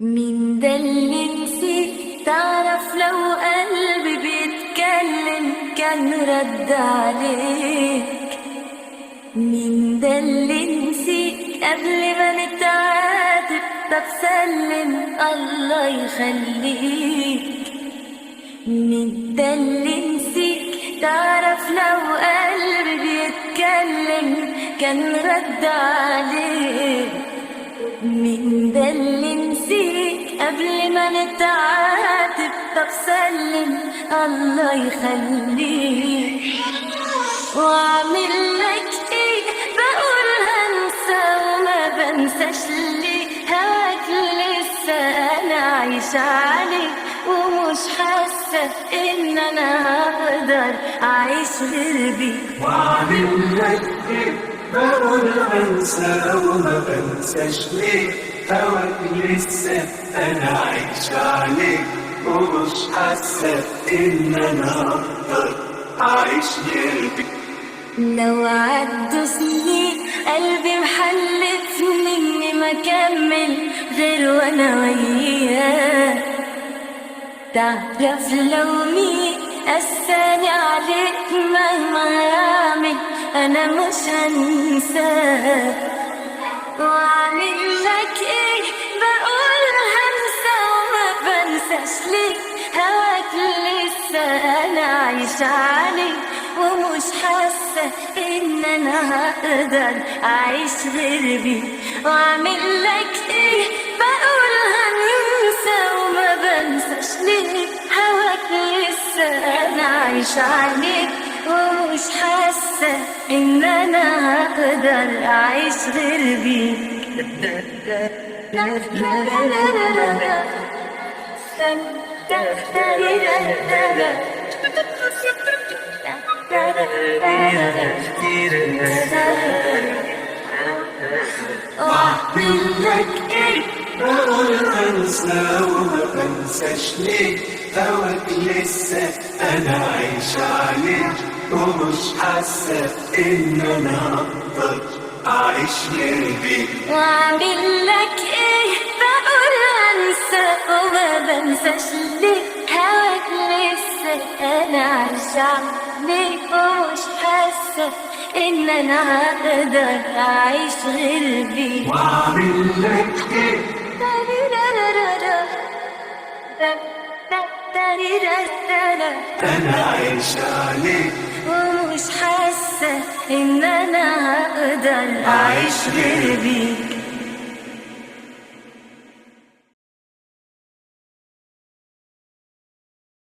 مين ده اللي نسيت؟ تعرف لو قلبي بيتكلم كان رد عليك. مين ده اللي نسيت قبل ما نتعاتب؟ طب سلم الله يخليك. مين ده اللي نسيت؟ تعرف لو قلبي بيتكلم كان رد عليك. مين ده اللي نسيك قبل ما نتعاتب؟ طب سلم الله يخليك. واعمل لك ايه؟ بقول هنسى وما بنساش ليه. هواك لسه انا عايشة عليه ومش حاسة ان انا هقدر اعيش غير بيه. واعمل لك ايه؟ بقول انسى وما بنساش ليه. هواك لسه انا عايش عليك ومش حاسه ان انا اقدر اعيش غير بيك. لو عدوا سنين قلبي محلفني اني ما اكمل غير وانا وياك. تعرف لو مين قساني عليك مهما هعمل انا مش هنساك. واعمل لك ايه؟ بقول هنسى وما بنساش ليه. هواك لسه انا عايشة عليه ومش حاسة ان انا هقدر اعيش غير بيه. واعمل لك ايه؟ بقول هنسى وما بنساش ليه. هواك لسه انا عايشة عليك ومش حاسة ان انا هقدر اعيش غير بيه. واعمل لك ايه؟ بقول انسى وما بنساش ليه. هواك لسه انا عايش عليك ومش حاسه ان انا اقدر اعيش غير بيك. واعمل لك ايه؟ بقول انسى وما بنساش ليه. هواك لسه انا عايشة عليك ومش حاسة ان انا هقدر اعيش غير بيه. واعمل لك ايه؟ انا عايش عليك ومش حاسة ان انا هقدر اعيش غير بيك.